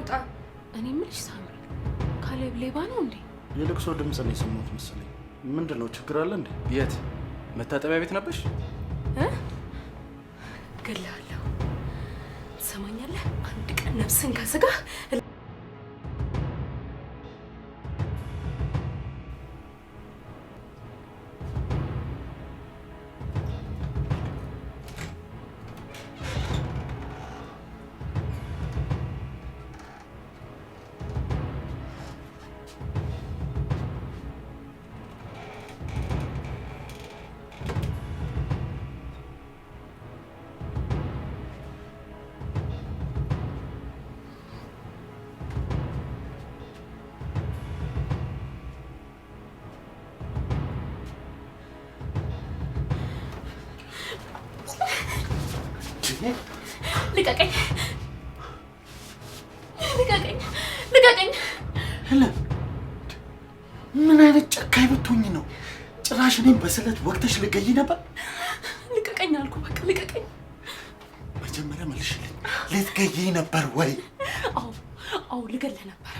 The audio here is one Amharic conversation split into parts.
ልውጣ። እኔ ምልሽ ሳምሪ ካሌብ ሌባ ነው እንዴ? የልቅሶ ድምጽ ነው የሰማሁት መሰለኝ። ምንድነው ችግር አለ እንዴ? የት መታጠቢያ ቤት ነበርሽ? ገላለሁ። ትሰማኛለህ? አንድ ቀን ነፍስን ከስጋ ልቀቀኝ! ልቀቀኝ! ልቀቀኝ! ሄለን ምን አይነት ጨካኝ ብትሆኚ ነው? ጭራሽ እኔም በስለት ወቅተሽ ልገይ ነበር። ልቀቀኝ አልኩ። በቃ ልቀቀኝ። መጀመሪያ መልሽልኝ። ልትገይ ነበር ወይ? አዎ ልገልህ ነበር።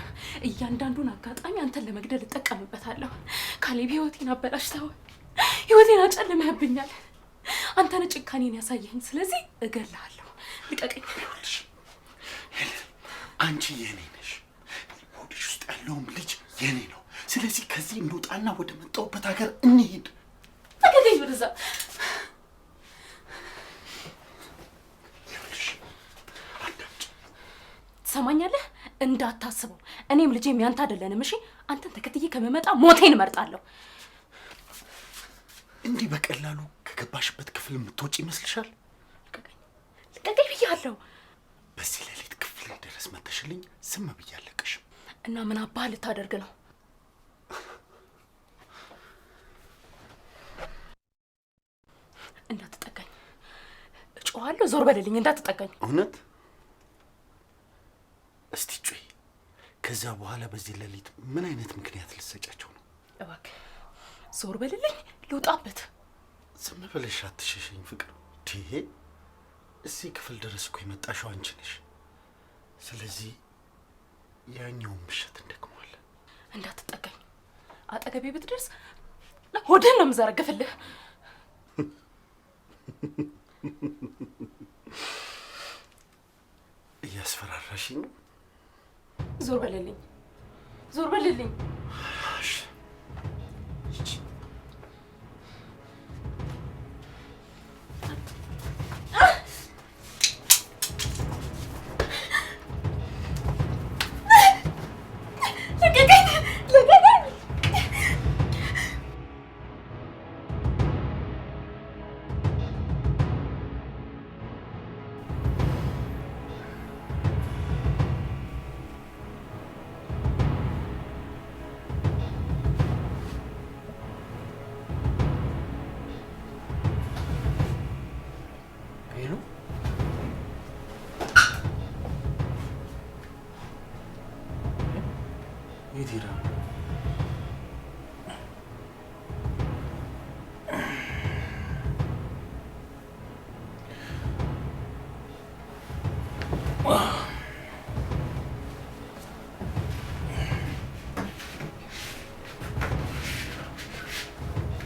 እያንዳንዱን አጋጣሚ አንተን ለመግደል እጠቀምበታለሁ። ካሌብ ህይወቴን አበላሽተኸው፣ ህይወቴን አጨልመህብኛል። አንተ ነህ ጭካኔን ያሳየኸኝ። ስለዚህ እገልሃለሁ። ልቀቀኝ። ሄለን አንቺ የኔ ነሽ። ሆድሽ ውስጥ ያለውም ልጅ የኔ ነው። ስለዚህ ከዚህ እንውጣና ወደ መጣሁበት ሀገር እንሂድ። ተከተኝ ወደዛ። ትሰማኛለህ? እንዳታስበው እኔም ልጄም ያንተ አይደለንም። እሺ አንተን ተከትዬ ከመመጣ ሞቴን እመርጣለሁ። እንዲህ በቀላሉ ከገባሽበት ክፍል የምትወጪ ይመስልሻል? ልቀቀኝ ብያለሁ። በዚህ ሌሊት ክፍል ላይ ድረስ መተሽልኝ ዝም ብዬ አለቅሽም። እና ምን አባህ ልታደርግ ነው? እንዳትጠጋኝ እጮሃለሁ። ዞር በልልኝ። እንዳትጠጋኝ። እውነት? እስቲ ጩይ። ከዛ በኋላ በዚህ ሌሊት ምን አይነት ምክንያት ልትሰጫቸው ነው? እባክህ ዞር በልልኝ። ልውጣበት። ዝም ብለሽ አትሸሸኝ ፍቅር። ይሄ እዚህ ክፍል ድረስ እኮ የመጣሽው አንቺ ነሽ። ስለዚህ ያኛውን ምሽት እንደግመዋለን። እንዳትጠጋኝ። አጠገቤ ብትደርስ ሆድህን ነው የምዘረግፍልህ። እያስፈራራሽኝ። ዞር በልልኝ። ዞር በልልኝ።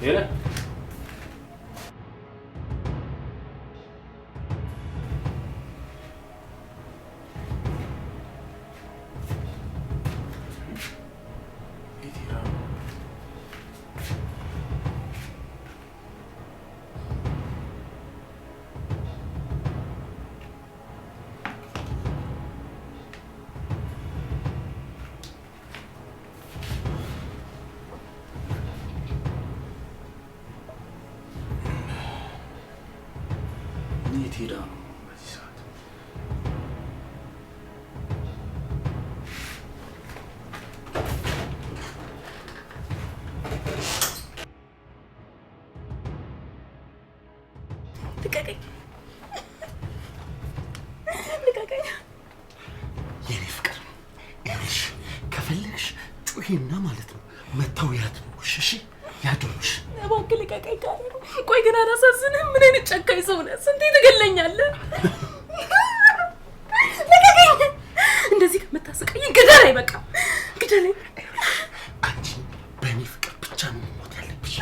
Yere. ሄዳ ነው በዚህ ሰዓት? ልቀቀኝ! ልቀቀኝ! የኔ ፍቅር ይኸውልሽ፣ ከፈለግሽ ጩሂና ማለት ነው መተው ያድኑሽ። እሺ ያድኑሽ። እባክህ ልቀቀኝ ካሌብ። ቆይ ግን አላሳዝንህም? ምን አይነት ጨካኝ ሰው ነህ? ስንቴ ትገለኛለህ? ልቀቀኝ! እንደዚህ ከመታ ከምታስቀኝ ግደለኝ፣ በቃ ግደለኝ። አንቺ በእኔ ፍቅር ብቻ ነው መሞት ያለብሽ።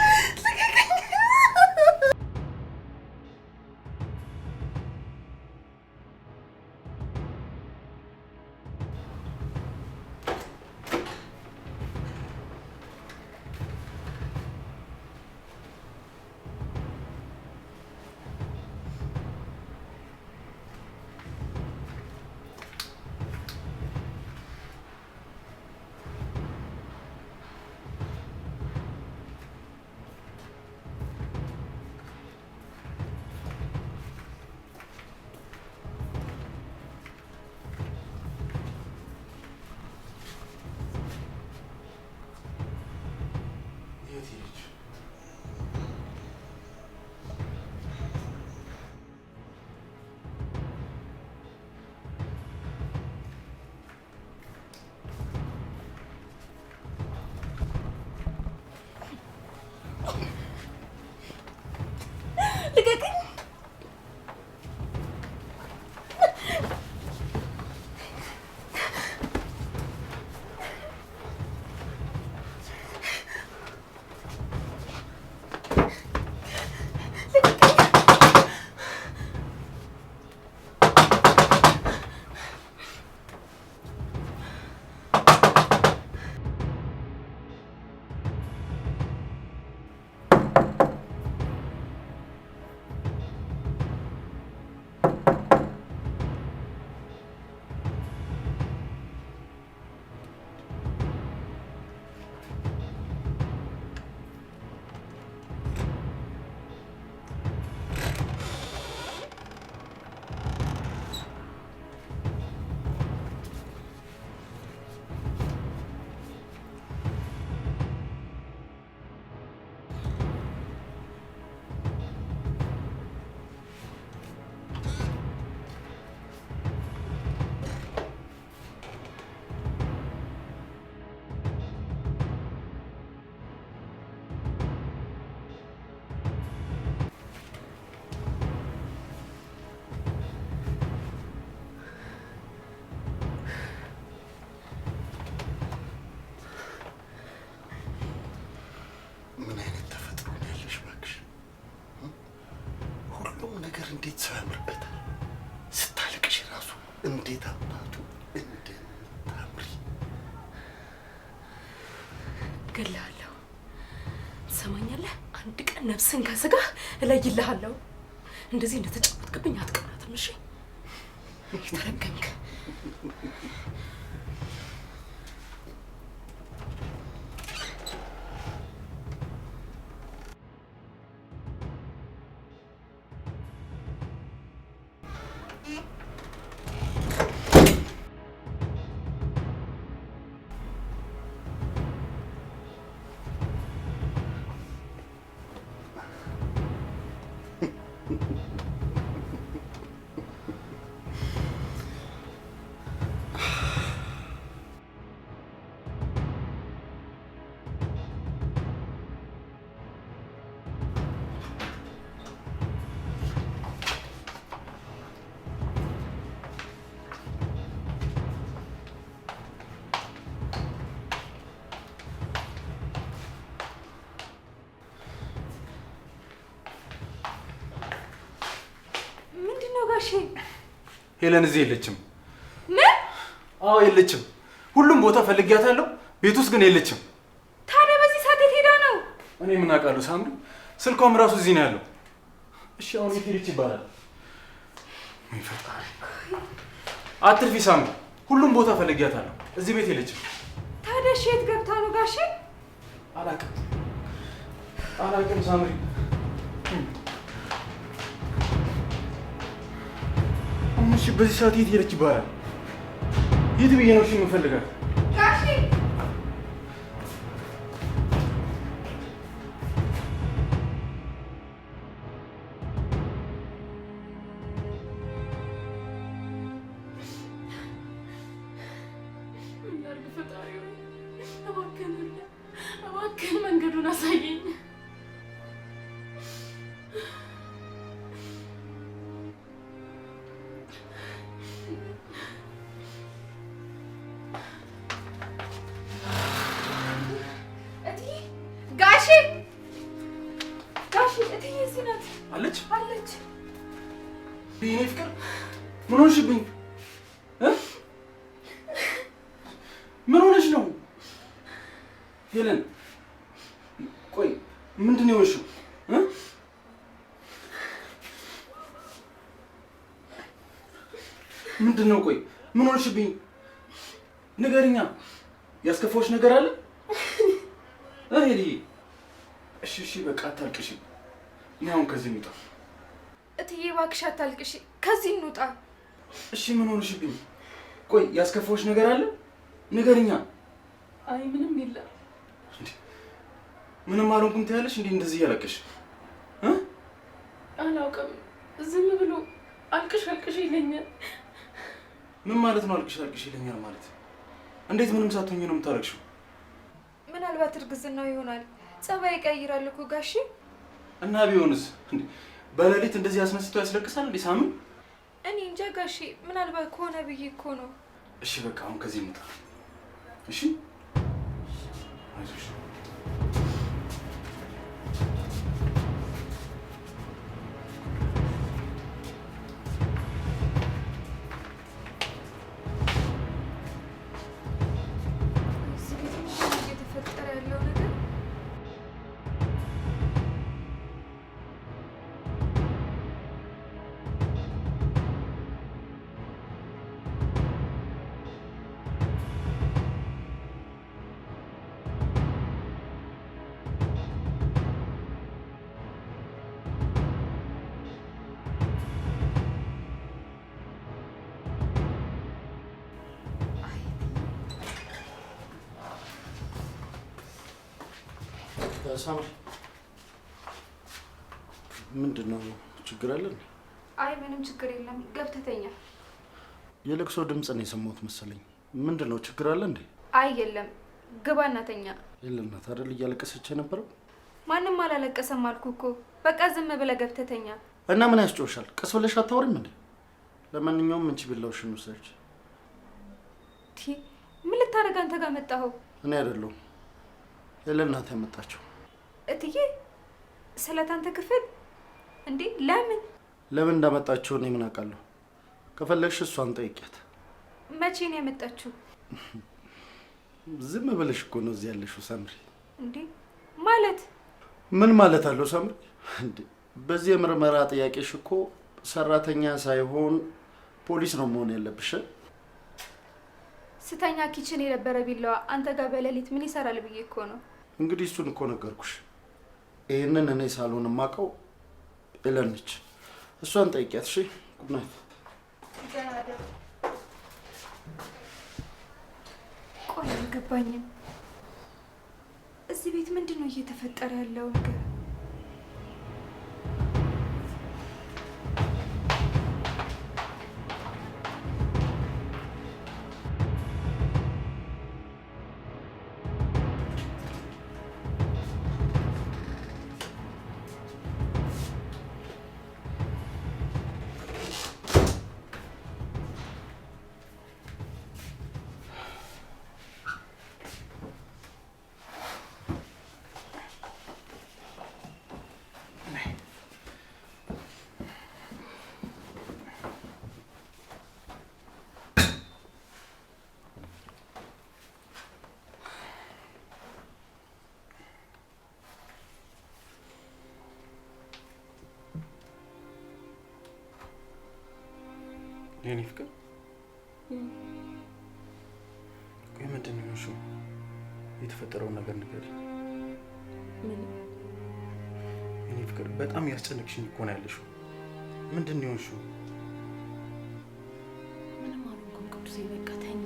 እንዴት ሰው ያምርበታል። ስታለቅሽ ራሱ እንዴት አባቱ እንደምታምሪ። እገልሃለሁ። ትሰማኛለህ? አንድ ቀን ነፍስን ከስጋህ እለይልሃለሁ። እንደዚህ እንደተጫወትክብኝ አትቀራትም። እሺ? ተረገምክ። ሄለን እዚህ የለችም። ምን? አዎ የለችም። ሁሉም ቦታ ፈልጊያታለሁ፣ ቤት ውስጥ ግን የለችም። ታዲያ በዚህ ሰዓት የት ሄዳ ነው? እኔ ምን አውቃለሁ ሳምሪ፣ ስልኳም ራሱ እዚህ ነው ያለው። እሺ አሁን የት ሄደች ይባላል? ምን ፈጣሪ። አትርፊ ሳምሪ፣ ሁሉም ቦታ ፈልጊያታለሁ፣ እዚህ ቤት የለችም። ታዲያ እሺ የት ገብታ ነው ጋሼ? አላውቅም ሳምሪ። እሺ በዚህ ሰዓት የት ሄደች ይባላል? የት ብዬ ነው እሺ የምፈልጋት? ጋሼ እባክህን መንገዱን አሳየኝ። አለች አለች። የኔ ፍቅር ምን ሆንሽብኝ? ምን ሆነሽ ነው ሄለን? ቆይ ምንድን ነው የሆንሽው? ምንድን ነው? ቆይ ምን ሆንሽብኝ? ንገሪኛ። ያስከፋዎች ነገር አለ? ሄሊ እሺ እሺ በቃ አታልቅሽ። እኔ አሁን ከዚህ እንውጣ። እትዬ እባክሽ አታልቅሽ፣ ከዚህ እንውጣ። እሺ ምን ሆንሽብኝ? ቆይ ያስከፋዎች ነገር አለ? ንገሪኛ። አይ ምንም የለም። ምንም አልሆንኩም ትያለሽ እንዴ እንደዚህ እያለቀሽ? አላውቅም፣ ዝም ብሎ አልቅሽ አልቅሽ ይለኛል። ምን ማለት ነው አልቅሽ አልቅሽ ይለኛል ማለት? እንዴት ምንም ሳትሆኝ ነው የምታለቅሽው? ምናልባት እርግዝናው ይሆናል። ጸባይ ይቀይራል እኮ ጋሺ። እና ቢሆንስ በሌሊት እንደዚህ አስነስቶ ያስለቅሳል እንዴ ሳሚ? እኔ እንጃ ጋሺ፣ ምናልባት ከሆነ ብዬ እኮ ነው። እሺ በቃ አሁን ከዚህ እንውጣ። እሺ አይዞሽ። ሳምሪ ምንድን ነው ችግር አለ? አይ ምንም ችግር የለም፣ ገብተህ ተኛ። የለቅሶ ድምፅ ነው የሰማሁት መሰለኝ። ምንድን ነው ችግር አለ እንዴ? አይ የለም፣ ግባና ተኛ። የለናት አይደል እያለቀሰች የነበረው? ማንም አላለቀሰም አልኩ እኮ። በቃ ዝም ብለህ ገብተህ ተኛ። እና ምን ያስጮሻል? ቀስ ብለሽ አታወሪም እንዴ? ለማንኛውም ምን ቢላውሽን ውሰጅ። ምን ልታደርግ አንተ ጋር መጣኸው? እኔ አይደለሁም የለናት ያመጣችው። እትዬ ስለታንተ ክፍል እንዴ? ለምን እንዳመጣችሁ እኔ ምን አውቃለሁ? ከፈለግሽ እሷን ጠይቂያት። መቼ ነው ያመጣችሁ? ዝም ብለሽ እኮ ነው እዚህ ያለሽው ሳምሪ። እንዴ ማለት ምን ማለት አለው ሳምሪ? እንዴ በዚህ የምርመራ ጥያቄሽ እኮ ሰራተኛ ሳይሆን ፖሊስ ነው መሆን ያለብሽ። ስተኛ ኪችን የነበረ ቢላዋ አንተ ጋር በሌሊት ምን ይሰራል ብዬ እኮ ነው። እንግዲህ እሱን እኮ ነገርኩሽ። ይሄንን እኔ ሳልሆን የማውቀው ኤለን ነች። እሷን ጠይቂያት። እሺ ጉድ ናይት። ቆይ አልገባኝም። እዚህ ቤት ምንድን ነው እየተፈጠረ ያለው ነገር? የኔ ፍቅር ቆይ ምንድን ነው የሆንሽው? የተፈጠረውን ነገር ንገሪኝ። ምን? የኔ ፍቅር በጣም ያስጨነቅሽኝ እኮ ነው ያለሽው። ምንድን ነው የሆንሽው? ምንም አልሆንኩም ቅዱሴ። በቃ ተኛ።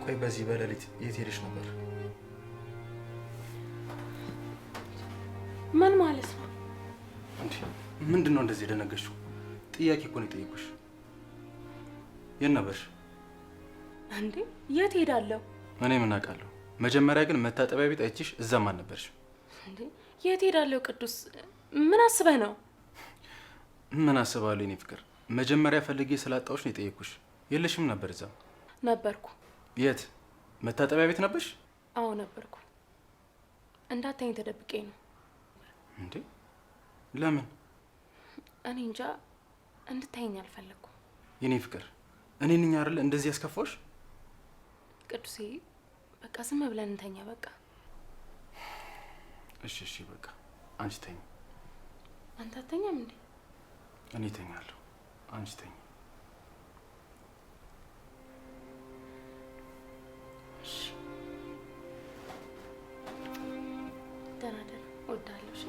ቆይ በዚህ በሌሊት የት ሄደሽ ነበር? ምን ማለት ነው እንዴ? ምንድን ነው እንደዚህ የደነገሽው? ጥያቄ እኮ ነው የጠየኩሽ። የት ነበርሽ እንዴ? የት ሄዳለሁ? እኔ ምን አውቃለሁ? መጀመሪያ ግን መታጠቢያ ቤት አይቼሽ እዛም አልነበርሽም። እንዴ የት ሄዳለሁ? ቅዱስ ምን አስበህ ነው? ምን አስባለሁ የኔ ፍቅር? መጀመሪያ ፈልጌ ስላጣሁሽ ነው የጠየኩሽ። የለሽም ነበር እዛ? ነበርኩ። የት? መታጠቢያ ቤት ነበርሽ? አዎ ነበርኩ። እንዳታኝ ተደብቄ ነው። እንዴ ለምን? እኔ እንጃ፣ እንድታየኝ አልፈለኩም። የኔ ፍቅር እኔ ነኝ አይደል እንደዚህ ያስከፋሽ? ቅዱሴ በቃ ዝም ብለን እንተኛ በቃ። እሺ እሺ በቃ አንቺ ተኝ። አንተ አተኛም እንዴ? እኔ ተኛለሁ፣ አንቺ ተኝ። እሺ ደህና ደህና። እወዳለሁ። እሺ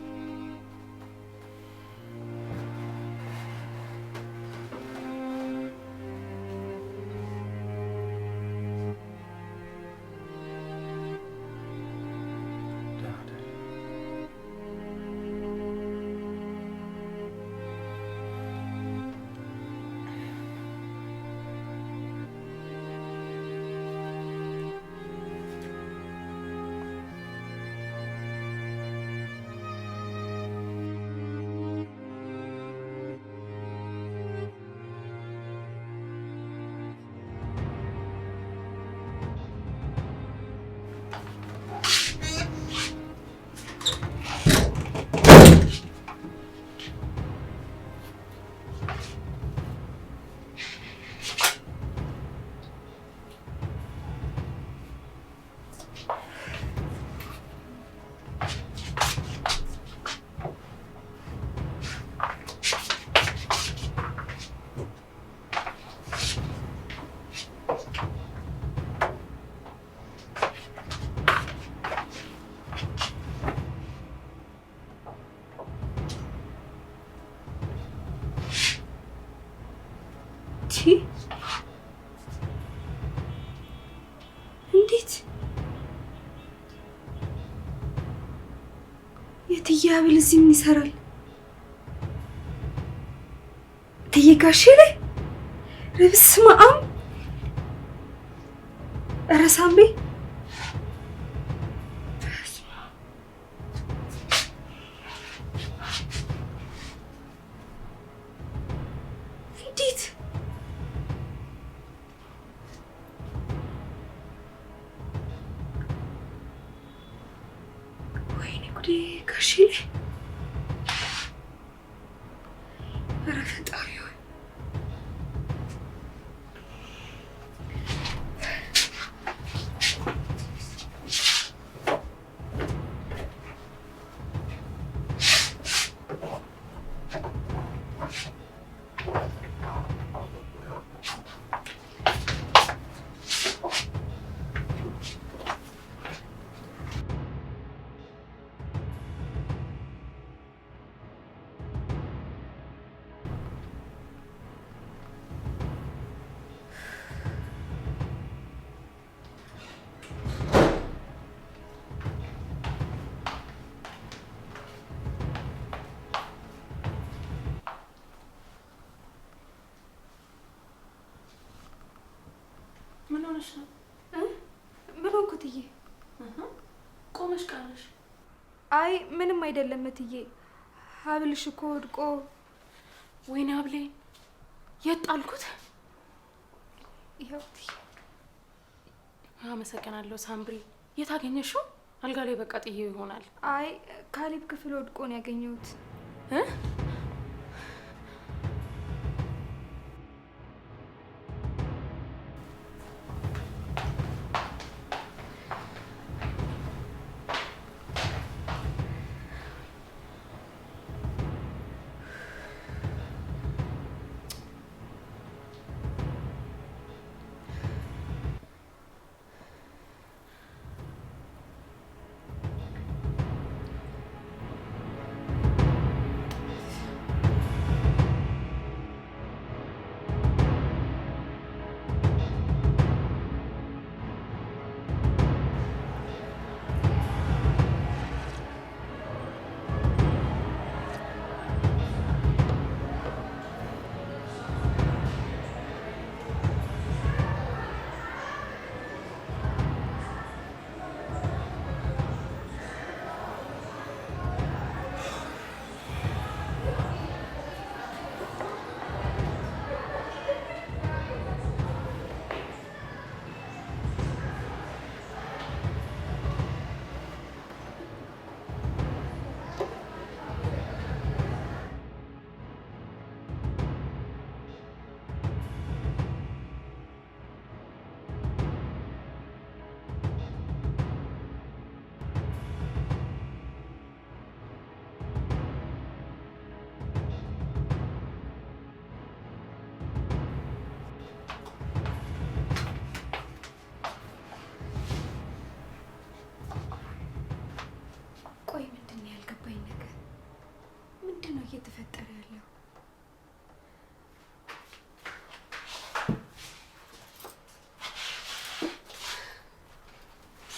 እንዴት የትዬ ሀብል እዚህ ምን ይሰራል? እትዬ ጋሼ ላይ በስመ አብ! ኧረ ሳምቤ እንዴት ጋሼ ላይ ኧረ ፈጣሪ ሆይ ምን ሆነሽ ነው? ምን ሆንኩ እትዬ? ቆመሽ ቀረሽ። አይ ምንም አይደለም እትዬ፣ ሀብልሽ እኮ ወድቆ። ወይኔ ሀብሌ የት ጣልኩት? ይኸው እትዬ። አመሰግናለሁ ሳምብሪ። የት አገኘሽው? አልጋ ላይ በቃ ጥዬው ይሆናል። አይ ካሌብ ክፍል ወድቆ ነው ያገኘሁት።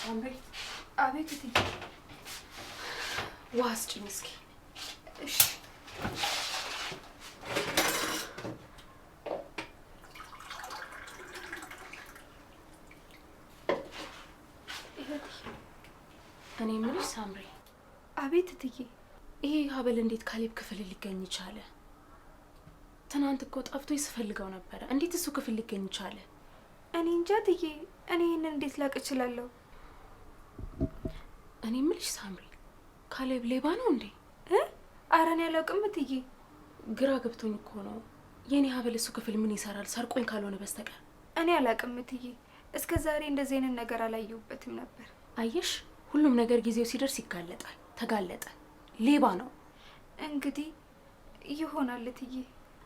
ሳምሪ። አቤት እትዬ። ውሃ ስጭኝ እስኪ። እሺ። እኔ የምልሽ ሳምሪ። አቤት እትዬ። ይሄ ሀብል እንዴት ካሌብ ክፍል ሊገኝ ይቻለ? ትናንት እኮ ጠፍቶ ስፈልገው ነበረ። እንዴት እሱ ክፍል ሊገኝ ይቻለ? እኔ እንጃ እትዬ። እኔ ይህንን እንዴት ላቅ እችላለሁ? እኔ የምልሽ ሳምሪ፣ ካሌብ ሌባ ነው እንዴ? ኧረ እኔ አላውቅም እትዬ። ግራ ገብቶኝ እኮ ነው። የኔ ሀብል እሱ ክፍል ምን ይሰራል? ሰርቆኝ ካልሆነ በስተቀር። እኔ አላውቅም እትዬ። እስከ ዛሬ እንደዚህ አይነት ነገር አላየሁበትም ነበር። አየሽ፣ ሁሉም ነገር ጊዜው ሲደርስ ይጋለጣል። ተጋለጠ። ሌባ ነው እንግዲህ። ይሆናል እትዬ።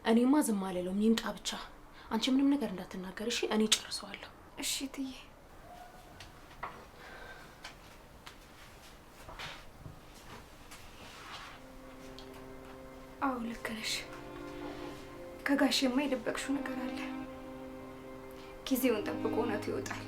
እኔማ ዝም አልለውም። ይምጣ ብቻ። አንቺ ምንም ነገር እንዳትናገር እሺ? እኔ ጨርሰዋለሁ። እሺ እትዬ። አዎ ልክ ነሽ። ከጋሼማ የደበቅሽው ነገር አለ። ጊዜውን ጠብቆ እውነቱ ይወጣል።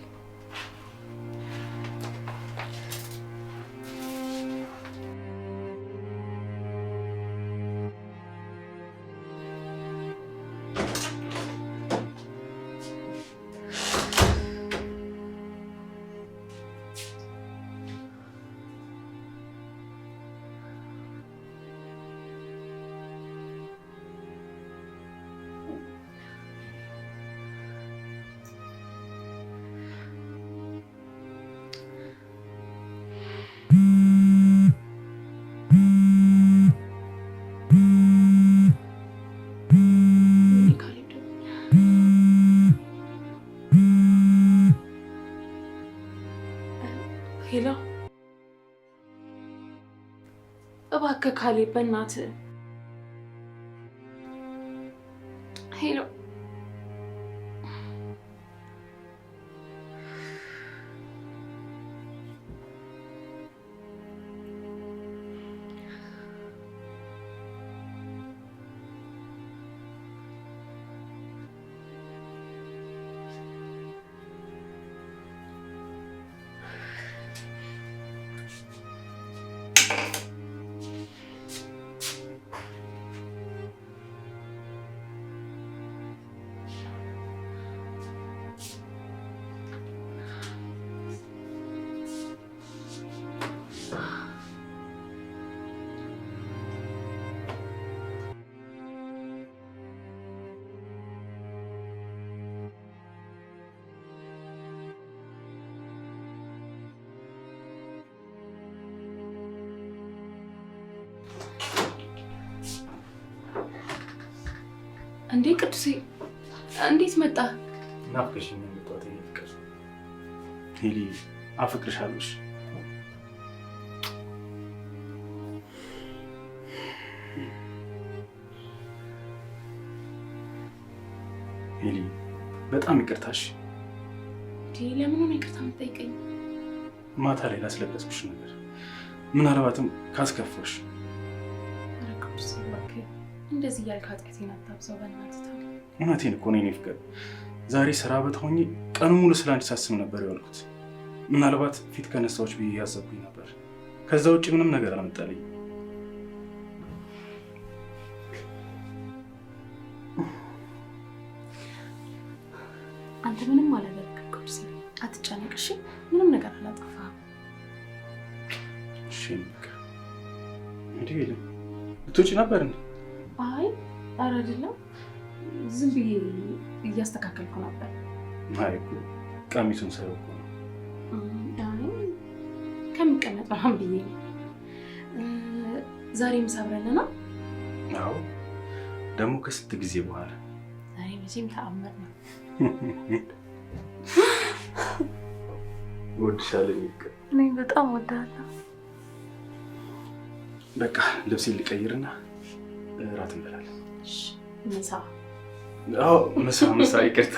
ሄሎ፣ እባክህ ካሌብ በእናትህ። ሄሎ፣ እንዴ ቅዱሴ፣ እንዴት መጣ? ናፍቀሽኝ ነው የመጣሁት። የኔ ፍቅር ሄሊ፣ አፍቅርሻለሁ። ሄሊ፣ በጣም ይቅርታሽ። ለምኑ ነው ይቅርታ የምትጠይቀኝ? ማታ ላይ ላስለቀስኩሽ ነገር ምናልባትም ካስከፋሽ። ኧረ ቅዱሴ እባክህ እንደዚህ እያልክ ኃጢአቴን አታብዛው በእናትህ። እውነቴን እኮ ነው የኔ ፍቅር። ዛሬ ስራ ቦታ ሆኜ ቀኑን ሙሉ ስለ አንቺ ሳስብ ነበር የዋልኩት። ምናልባት ፊት ከነሳዎች ብዬ ያሰብኩኝ ነበር። ከዛ ውጭ ምንም ነገር አልመጣልኝ። አንተ ምንም አላደረግም ቅዱሴ፣ አትጨነቅ እሺ? ምንም ነገር አላጠፋህም። እሺ ፍቅር። እንዴ ልትወጪ ነበር እንዴ? አይ ኧረ አይደለም፣ ዝም ብዬ እያስተካከልኩ ነበር። አይ እኮ ቀሚሱን ሳይው እኮ ነው። አይ ከሚቀመጥ ምናምን ብዬ ነው። ዛሬ ምሳ አብረን ነው? አዎ፣ ደግሞ ከስንት ጊዜ በኋላ። ዛሬ መቼም ተአምር ነው። እወድሻለሁ ፍቅር። እኔ በጣም እወድሃለሁ። በቃ ልብሴን ልቀይርና እራት እንበላለን። እሺ ምሳ? አዎ ምሳ ይቅርታ።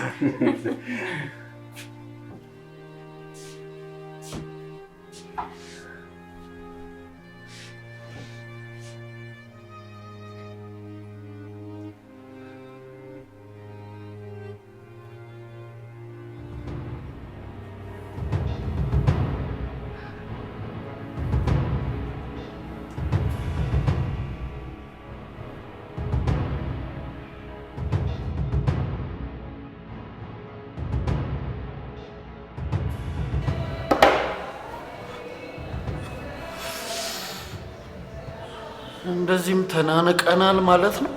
እንደዚህም ተናንቀናል ማለት ነው።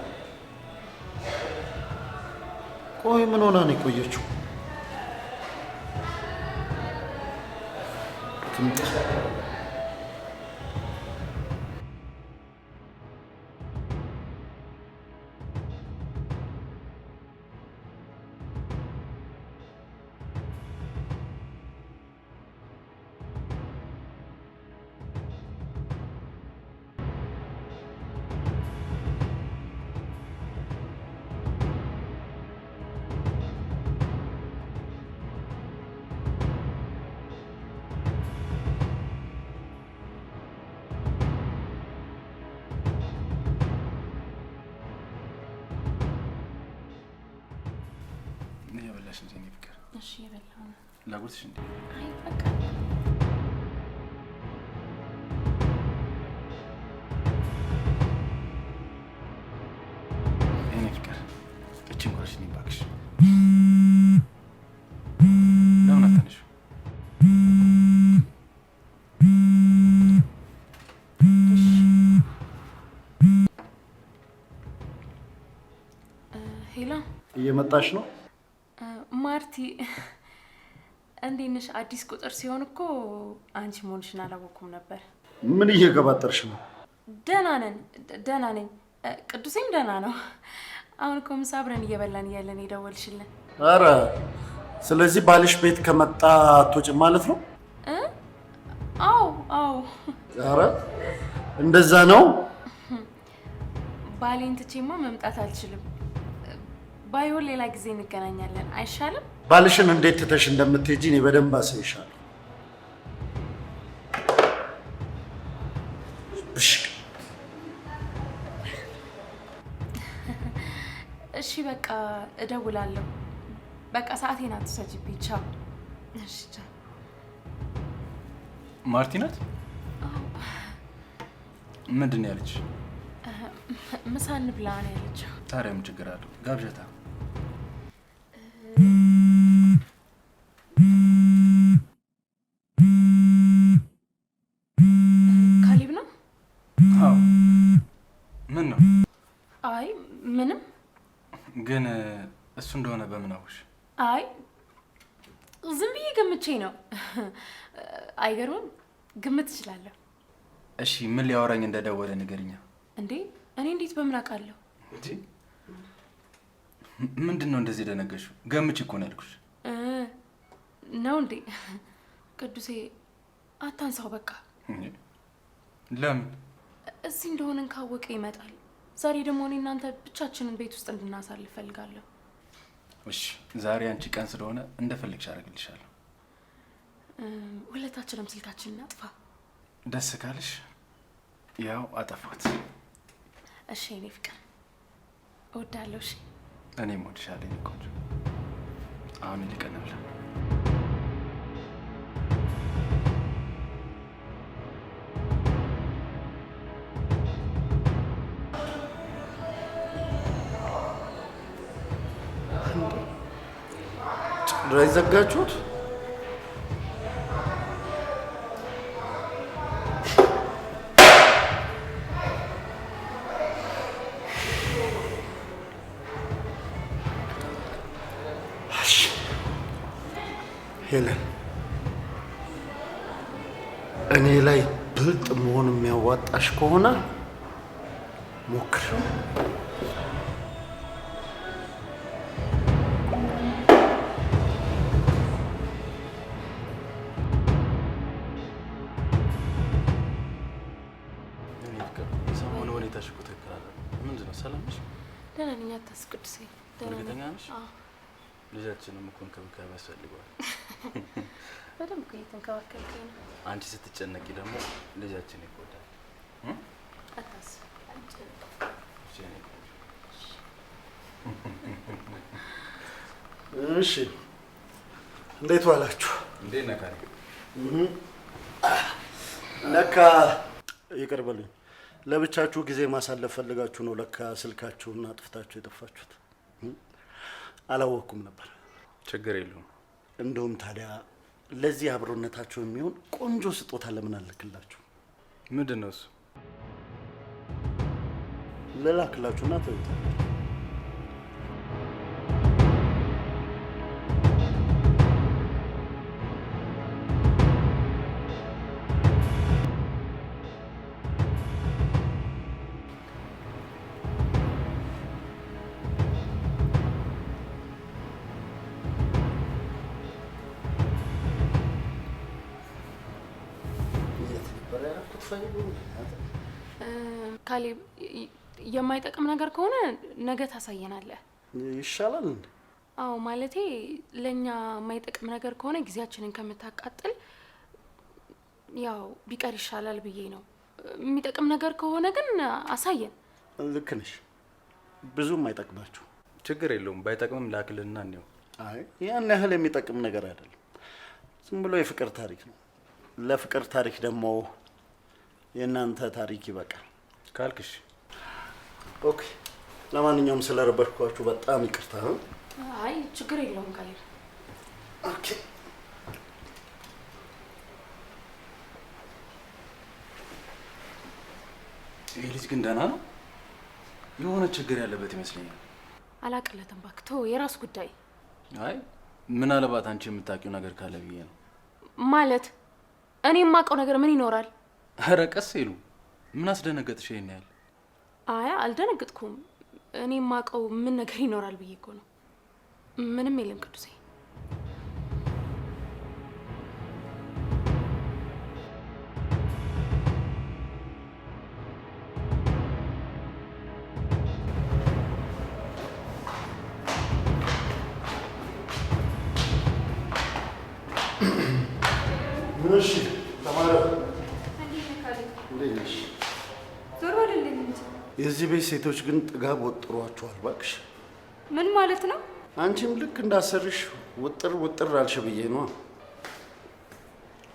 ቆይ ምን ሆና ነው የቆየችው? ትምጣ። እሺ የበላው ነው። ላጉርስሽ እንዴ? አይ በቃ እኔ ፍቅር እቺን ጉረሽ ነኝ ባክሽ። ለምን አትነሽ? ሄሎ፣ እየመጣሽ ነው? ማርቲ እንዴት ነሽ? አዲስ ቁጥር ሲሆን እኮ አንቺ መሆንሽን አላወኩም ነበር። ምን እየገባጠርሽ ነው? ደህና ነን፣ ደህና ነኝ። ቅዱሴም ደህና ነው። አሁን እኮ ምሳ አብረን እየበላን እያለን የደወልሽልን። አረ ስለዚህ ባልሽ ቤት ከመጣ አትወጪም ማለት ነው? አዎ አዎ። አረ እንደዛ ነው? ባሌን ትቼማ መምጣት አልችልም። ባይሆን ሌላ ጊዜ እንገናኛለን አይሻልም? ባልሽን እንዴት ትተሽ እንደምትሄጂ እኔ በደንብ አሳይሻለሁ። እሺ በቃ እደውላለሁ። በቃ ሰዓቴን አትሰጂብኝ። ቻው። እሺ ቻው። ማርቲ ናት? ምንድን ነው ያለች? ምሳ እንብላ ነው ያለችው። ታዲያ ምን ችግር አለው? ጋብዣታ። ካሌብ ነው? አዎ። ምን ነው? አይ ምንም። ግን እሱ እንደሆነ በምን አወቅሽ? አይ ዝም ብዬ ገምቼ ነው። አይገርምም? ግምት እችላለሁ። እሺ ምን ሊያወራኝ እንደደወለ ንገሪኛ። እንዴ እኔ እንዴት በምን አውቃለሁ? ምንድን ነው እንደዚህ ደነገሽው? ገምቼ እኮ ነው ያልኩሽ። ነው እንዴ? ቅዱሴ አታንሳው በቃ። ለምን? እዚህ እንደሆነን ካወቀ ይመጣል። ዛሬ ደግሞ እኔ እናንተ ብቻችንን ቤት ውስጥ እንድናሳልፍ ፈልጋለሁ። እሺ ዛሬ አንቺ ቀን ስለሆነ እንደፈለግሽ አደርግልሻለሁ። ሁለታችንም ስልካችንን አጥፋ። ደስ ካለሽ ያው አጠፋት። እሺ እኔ ፍቅር እወዳለሁ። እሺ እኔም እወድሻለሁ ቆንጆ። አሁን ልቀን ብላ ጭራሽ ዘጋችሁት? ሄለን፣ እኔ ላይ ብልጥ መሆን የሚያዋጣሽ ከሆነ ሞክር። ሰሞኑን ሁኔታሽ እኮ ትክክል አይደለም። ምንድን ነው? ሰላም ነሽ? ደህና ነኝ። አታስብ ቅዱሴ። እርግጠኛ ነሽ? ልጃችንም እኮ እንክብካቤ ያስፈልገዋል። በደንብ እኮ እየተንከባከብከኝ ነው። አንቺ ስትጨነቂ ደግሞ ልጃችን ይጎዳል። አታስብ። እሺ እንዴት ዋላችሁ? እንዴት ነህ? ለካ ይቅር በሉኝ፣ ለብቻችሁ ጊዜ ማሳለፍ ፈልጋችሁ ነው ለካ ስልካችሁን አጥፍታችሁ የጠፋችሁት። አላወቅኩም ነበር። ችግር የለውም። እንደውም ታዲያ ለዚህ አብሮነታችሁ የሚሆን ቆንጆ ስጦታ ለምን አልክላችሁ? ምንድን ነው እሱ? ልላክላችሁና ተውት። ካሌብ የማይጠቅም ነገር ከሆነ ነገ ታሳየናለህ። ይሻላል እንዴ? አዎ ማለቴ ለኛ የማይጠቅም ነገር ከሆነ ጊዜያችንን ከምታቃጥል ያው ቢቀር ይሻላል ብዬ ነው። የሚጠቅም ነገር ከሆነ ግን አሳየን። ልክ ነሽ። ብዙም አይጠቅማችሁ። ችግር የለውም። ባይጠቅምም ላክልና እንየው። አይ ያን ያህል የሚጠቅም ነገር አይደለም። ዝም ብሎ የፍቅር ታሪክ ነው። ለፍቅር ታሪክ ደግሞ የእናንተ ታሪክ ይበቃል ካልክሽ። ኦኬ። ለማንኛውም ስለረበሽኳችሁ በጣም ይቅርታ። አይ ችግር የለውም ካሌብ። ኦኬ። ይህ ልጅ ግን ደህና ነው? የሆነ ችግር ያለበት ይመስለኛል። አላቅለትም እባክህ ተወው፣ የራስ ጉዳይ። አይ ምናልባት አንቺ የምታውቂው ነገር ካለ ብዬ ነው። ማለት እኔ የማውቀው ነገር ምን ይኖራል? ኧረ ቀስ ይሉ። ምን አስደነገጥሽ ይሄን ያህል? አይ አልደነገጥኩም። እኔ የማውቀው ምን ነገር ይኖራል ብዬ እኮ ነው። ምንም የለም ቅዱሴ። እሺ ተማረ። እንዴት ነሽ? ዞር በልልኝ እንጂ። የዚህ ቤት ሴቶች ግን ጥጋብ ወጥሯቸዋል እባክሽ። ምን ማለት ነው? አንቺም ልክ እንዳሰርሽ ውጥር ውጥር አልሽ ብዬ ነው።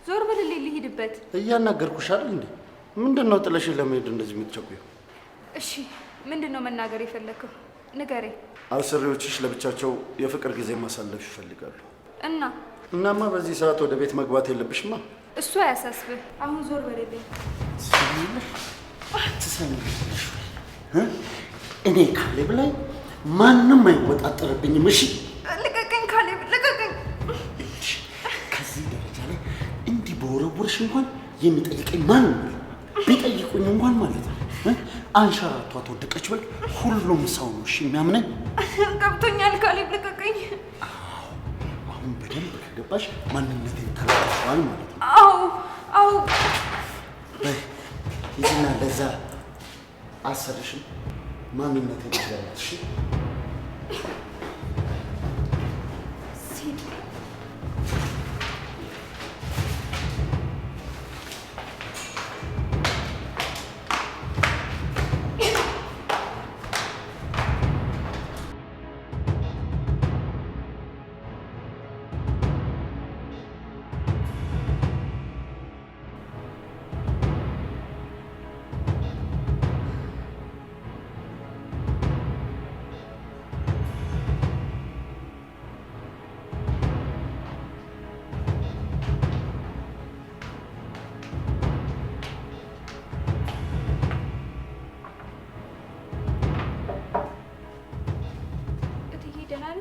ዞር በልልኝ ልሂድበት። እያናገርኩሽ አይደል እንዴ? ምንድን ነው ጥለሽኝ ለመሄድ እንደዚህ የምትቸኩየው? እሺ ምንድን ነው መናገር የፈለከው? ንገረኝ። አሰሪዎችሽ ለብቻቸው የፍቅር ጊዜ ማሳለፍ ይፈልጋሉ። እናማ በዚህ ሰዓት ወደ ቤት መግባት የለብሽማ። እሱ አያሳስብህ። አሁን ዞር በልልኝ። ትሰሚያለሽ? እኔ ካሌብ ላይ ማንም አይወጣጠርብኝም። እሺ ልቀቀኝ ካሌብ፣ ልቀቀኝ። ከዚህ ደረጃ ላይ እንዲህ በወረወርሽ እንኳን የሚጠይቀኝ ማንም ነው። ቢጠይቁኝ እንኳን ማለት ነው አንሸራቷት ወደቀች ብል ሁሉም ሰው ነው እሺ የሚያምነኝ። ገብቶኛል ካሌብ፣ ልቀቀኝ። አሁን በደንብ ከገባሽ ማንነቴን ተረድተሻል ማለት ነው። አዎ በይ ሂጂና ለዛ አሰርሽም ማንነቴን ተረድተሽ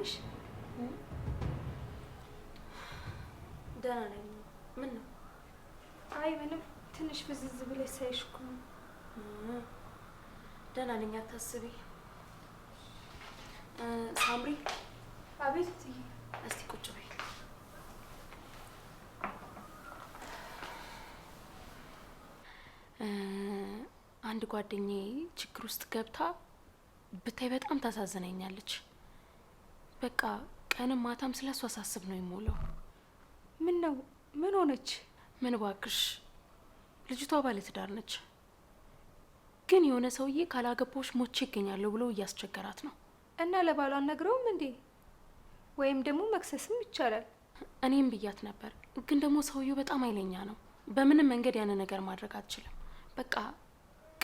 እሺ። ደህና ነኝ። ምን ነው? አይ ምንም፣ ትንሽ ፍዝዝ ብለሽ ሳይሽ እኮ ነው። ደህና ነኝ፣ አታስቢ። ሳምሪ። አቤት እትዬ። እስቲ ቁጭ በይ። አንድ ጓደኛዬ ችግር ውስጥ ገብታ ብታይ በጣም ታሳዝነኛለች። በቃ ቀንም ማታም ስለሷ ሳስብ ነው የምውለው። ምን ነው? ምን ሆነች? ምን ባክሽ፣ ልጅቷ ባለትዳር ነች። ግን የሆነ ሰውዬ ካላገባሽ ሞቼ ይገኛለሁ ብሎ እያስቸገራት ነው። እና ለባሏ አልነግረውም እንዴ? ወይም ደግሞ መክሰስም ይቻላል። እኔም ብያት ነበር፣ ግን ደግሞ ሰውዬው በጣም ኃይለኛ ነው። በምንም መንገድ ያን ነገር ማድረግ አትችልም። በቃ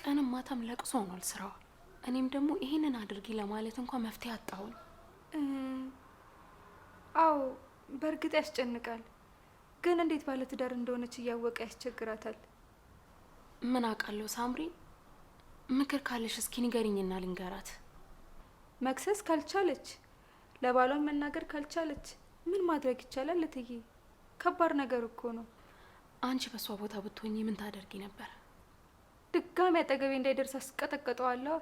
ቀንም ማታም ለቅሶ ሆኗል ስራዋ። እኔም ደግሞ ይሄንን አድርጊ ለማለት እንኳን መፍትሄ አጣሁኝ። አዎ በእርግጥ ያስጨንቃል። ግን እንዴት ባለትዳር እንደሆነች እያወቀ ያስቸግራታል? ምን አውቃለሁ ሳምሪ። ምክር ካለሽ እስኪ ንገሪኝና ልንገራት። መክሰስ ካልቻለች፣ ለባሏን መናገር ካልቻለች ምን ማድረግ ይቻላል እትዬ? ከባድ ነገር እኮ ነው። አንቺ በሷ ቦታ ብትሆኚ ምን ታደርጊ ነበር? ድጋሚ አጠገቤ እንዳይደርስ አስቀጠቅጠዋለሁ።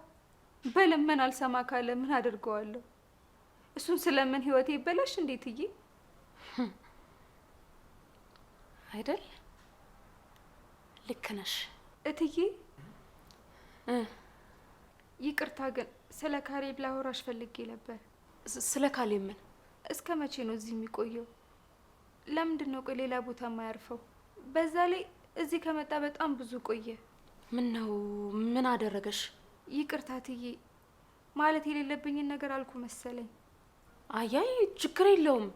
በለመን አልሰማ ካለ ምን አድርገዋለሁ? እሱን ስለምን ህይወቴ ይበላሽ እንዴት እዬ? አይደል? ልክ ነሽ እትዬ። ይቅርታ ግን ስለ ካሌብ ላወራሽ ፈልጌ ነበር። ስለ ካሌብ ምን? እስከ መቼ ነው እዚህ የሚቆየው? ለምንድን ነው ቆይ ሌላ ቦታ የማያርፈው? በዛ ላይ እዚህ ከመጣ በጣም ብዙ ቆየ። ምን ነው? ምን አደረገሽ? ይቅርታ እትዬ፣ ማለት የሌለብኝን ነገር አልኩ መሰለኝ። አያይ ችግር የለውም።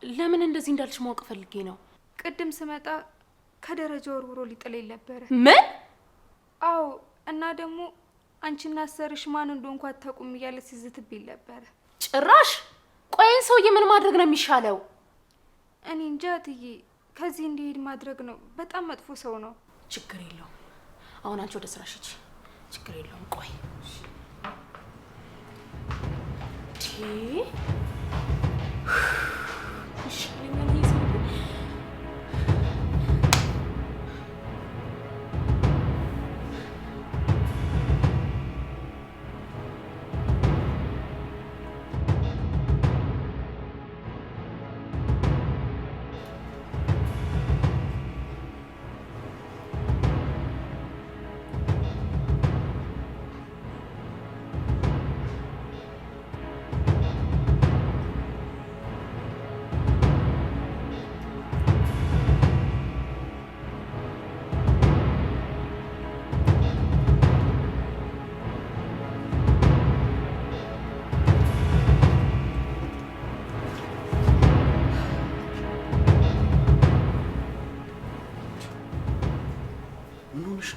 ለምን እንደዚህ እንዳልሽ ማወቅ ፈልጌ ነው። ቅድም ስመጣ ከደረጃ ወርውሮ ሊጥለኝ ነበረ። ምን? አዎ። እና ደግሞ አንቺና አሰርሽ ማን እንደሆንኩ አታውቁም እያለ ሲዝትብኝ ነበረ። ጭራሽ! ቆይን ሰውዬ ምን ማድረግ ነው የሚሻለው? እኔ እንጃ እትዬ፣ ከዚህ እንዲሄድ ማድረግ ነው። በጣም መጥፎ ሰው ነው። ችግር የለውም። አሁን አንቺ ወደ ስራሽ ሂጂ። ችግር የለውም። ቆይ ይሻለኛል ይሄ ሰው።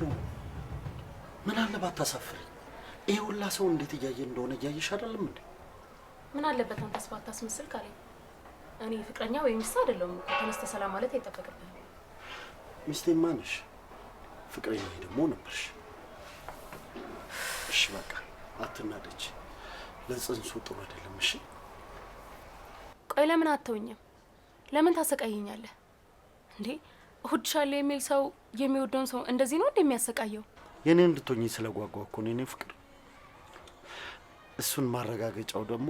ነው? ምን አለባት ታሳፍሪ? ይሄ ሁላ ሰው እንዴት እያየ እንደሆነ እያየሽ አይደለም እንዴ? ምን አለበት አንተ ተስፋ አታስመስል ካለኝ። እኔ ፍቅረኛ ወይ ሚስት አይደለሁም። ተነስተ ሰላም ማለት አይጠበቅብህም። ሚስቴማ ነሽ፣ ፍቅረኛ ደግሞ ነበርሽ። እሺ በቃ አትናደጂ፣ ለጽንሱ ጥሩ አይደለም። እሺ ቆይ ለምን አትተውኝም? ለምን ታሰቃየኛለህ እንዴ? እሁድሻለሁ የሚል ሰው የሚወደውን ሰው እንደዚህ ነው እንደሚያሰቃየው? የኔ እንድትሆኚ ስለጓጓ እኮ ነው የኔ ፍቅር። እሱን ማረጋገጫው ደግሞ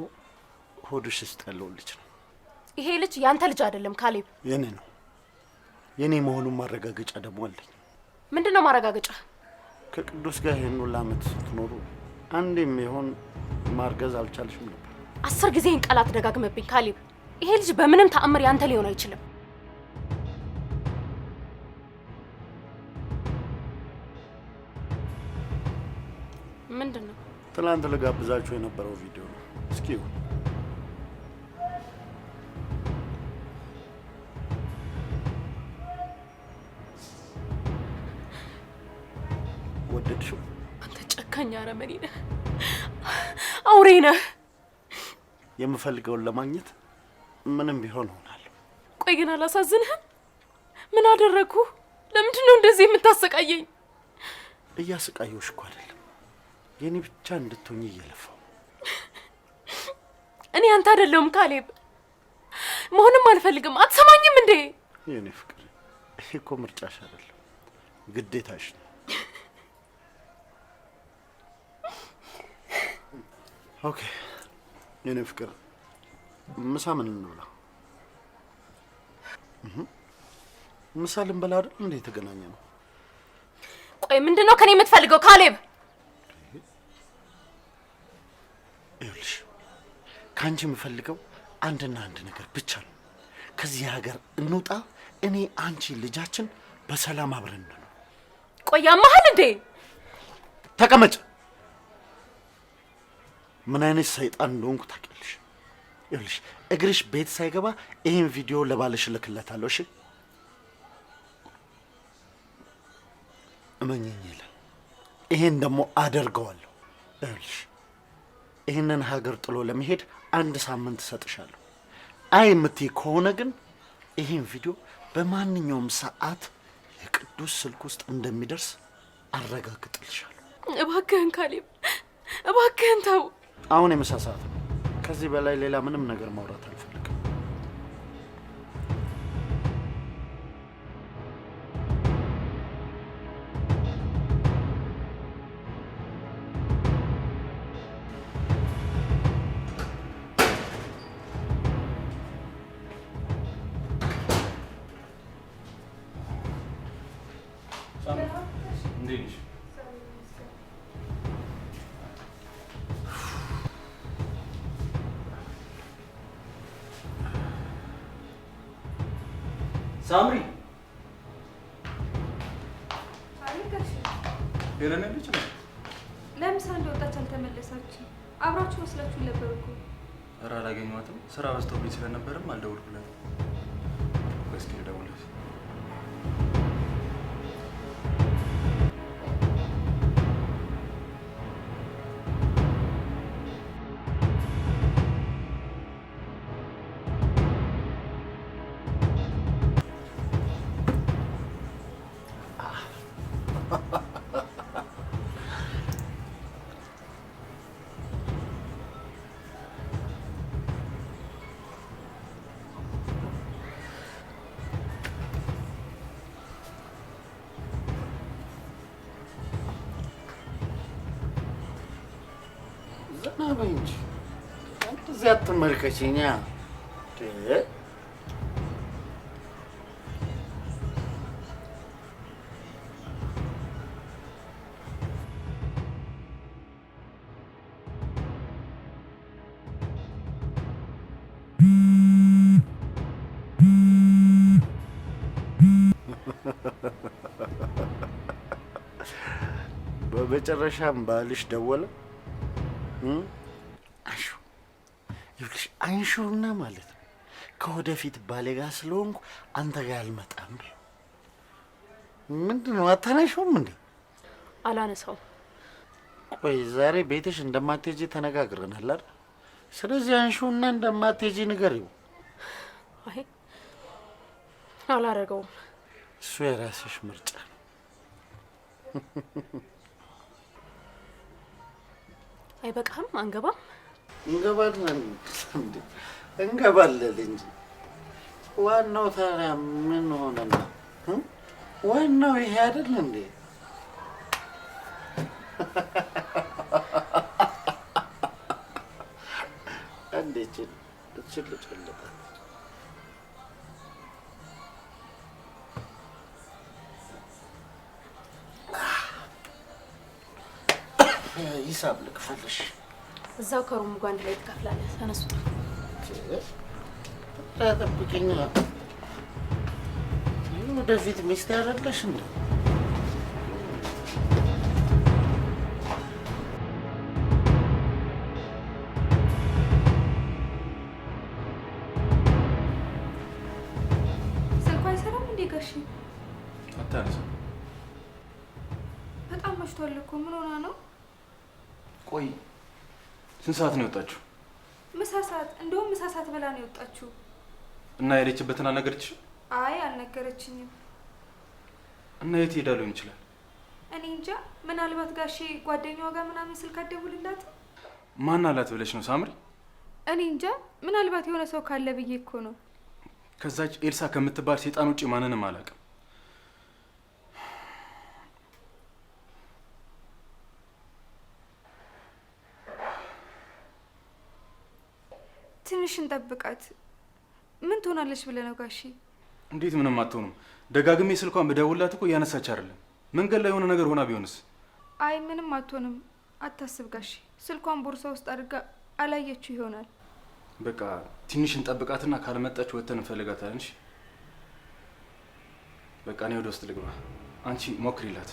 ሆድሽ ውስጥ ያለው ልጅ ነው። ይሄ ልጅ ያንተ ልጅ አይደለም ካሌብ፣ የኔ ነው። የኔ መሆኑን ማረጋገጫ ደግሞ አለኝ። ምንድነው ማረጋገጫ? ከቅዱስ ጋር ይሄን ሁሉ ዓመት ስትኖሩ አንዴም ይሆን ማርገዝ አልቻልሽም ነበር? 10 ጊዜ ቃላት ደጋግመብኝ ካሌብ። ይሄ ልጅ በምንም ተአምር ያንተ ሊሆን አይችልም። ምንድነው? ትናንት ልጋብዛችሁ የነበረው ቪዲዮ ነው። እስኪ ወደድሽው? አንተ ጨካኝ አረመኔ ነህ፣ አውሬ ነህ። የምፈልገውን ለማግኘት ምንም ቢሆን እሆናለሁ። ቆይ ግን አላሳዝንህም? ምን አደረግኩ? ለምንድን ነው እንደዚህ የምታሰቃየኝ? እያሰቃየሁሽ እኮ አይደለም፣ የኔ ብቻ እንድትሆኚ እየለፋው። እኔ አንተ አይደለሁም ካሌብ፣ መሆንም አልፈልግም። አትሰማኝም እንዴ? የኔ ፍቅር፣ ይሄ እኮ ምርጫሽ አይደለም፣ ግዴታሽ ነው። ኦኬ የኔ ፍቅር፣ ምሳ ምን እንብላ? ምሳ ልንበላ አይደል እንዴ የተገናኘ ነው? ቆይ ምንድነው ከኔ የምትፈልገው ካሌብ? ይኸውልሽ ከአንቺ የምፈልገው አንድና አንድ ነገር ብቻ ነው። ከዚህ ሀገር እንውጣ፣ እኔ አንቺ ልጃችን በሰላም አብረን ነው። ቆይ ያማሃል እንዴ? ተቀመጭ። ምን አይነት ሰይጣን እንደሆንኩ ታውቂያለሽ? ይኸውልሽ እግርሽ ቤት ሳይገባ ይሄን ቪዲዮ ለባለሽ እልክለታለሁ። እሺ እመኚኝ ይላል። ይሄን ደግሞ አደርገዋለሁ። ይኸውልሽ ይሄንን ሀገር ጥሎ ለመሄድ 1 ሳምንት እሰጥሻለሁ። አይ የምትይ ከሆነ ግን ይሄን ቪዲዮ በማንኛውም ሰዓት የቅዱስ ስልክ ውስጥ እንደሚደርስ አረጋግጥልሻለሁ። እባክህን ካሌብ፣ እባክህን ተው። አሁን የምሳ ሰዓት ነው። ከዚህ በላይ ሌላ ምንም ነገር ማውራት አልፈልግም። እንዴት ነሽ? ሳምሪ ሄለን ልጅ ነው። ለምሳ እንደወጣች አልተመለሳችም። አብራችሁ መስላችሁ ነበር እኮ። ኧረ አላገኘኋትም። ስራ በዝቶብኝ ስለነበርም አልደወልኩላትም። እስኪ ልደውልላት። ዘና በይ እንጂ እንደዚህ አትመልከችኛ። በመጨረሻም ባልሽ ደወለ። አንሹና ማለት ነው ከወደፊት ባሌ ጋር ስለሆንኩ አንተ ጋር አልመጣም። ምንድን ነው አታነሺውም እንዴ? አላነሳውም። ቆይ ዛሬ ቤትሽ እንደማትሄጂ ተነጋግረናል አይደል? ስለዚህ አንሹና እንደማትሄጂ ንገሪው። አይ አላረገውም። እሱ የራስሽ ምርጫ ነው። አይበቃም? አንገባም? እንገባለን እንገባለን እንጂ ዋናው ታዲያ ምን ሆነና? ዋናው ይሄ አይደል እንዴ? እንዴት ልጭልጣት ሂሳብ ልክፈልሽ። እዛው ከሩሙ ጋር አንድ ላይ ትከፍላለህ። ተነሱ። ጠብቂኝ። ወደፊት ሚስት ያደለሽ እንዴ? ስልኩ አይሰራም እንዴ ጋሽ? አታነሳም። በጣም መሽቷል እኮ። ምን ሆና ነው? ቆይ ስንት ሰዓት ነው የወጣችሁ? ምሳ ሰዓት። እንደውም ምሳ ሰዓት በላ ነው የወጣችሁ። እና የሄደችበትን አልነገረችሽም? አይ አልነገረችኝም። እና የት ሄዳ ሊሆን ይችላል? እኔ እንጃ። ምናልባት ጋሼ ጓደኛዋ ጋር ምናምን ስልክ አትደውልላት? ማን አላት ብለሽ ነው ሳምሪ? እኔ እንጃ። ምናልባት የሆነ ሰው ካለ ብዬ እኮ ነው። ከዛች ኤልሳ ከምትባል ሴጣን ውጭ ማንንም አላውቅም። ትንሽ እንጠብቃት። ምን ትሆናለች ብለህ ነው ጋሼ? እንዴት ምንም አትሆንም? ደጋግሜ ስልኳን በደውላት እኮ እያነሳች አይደለም። መንገድ ላይ የሆነ ነገር ሆና ቢሆንስ? አይ ምንም አትሆንም፣ አታስብ ጋሼ። ስልኳን ቦርሳ ውስጥ አድርጋ አላየችው ይሆናል። በቃ ትንሽ እንጠብቃትና ካልመጣች ወተን እንፈልጋታለን። እሺ በቃ እኔ ወደ ውስጥ ልግባ፣ አንቺ ሞክሪላት።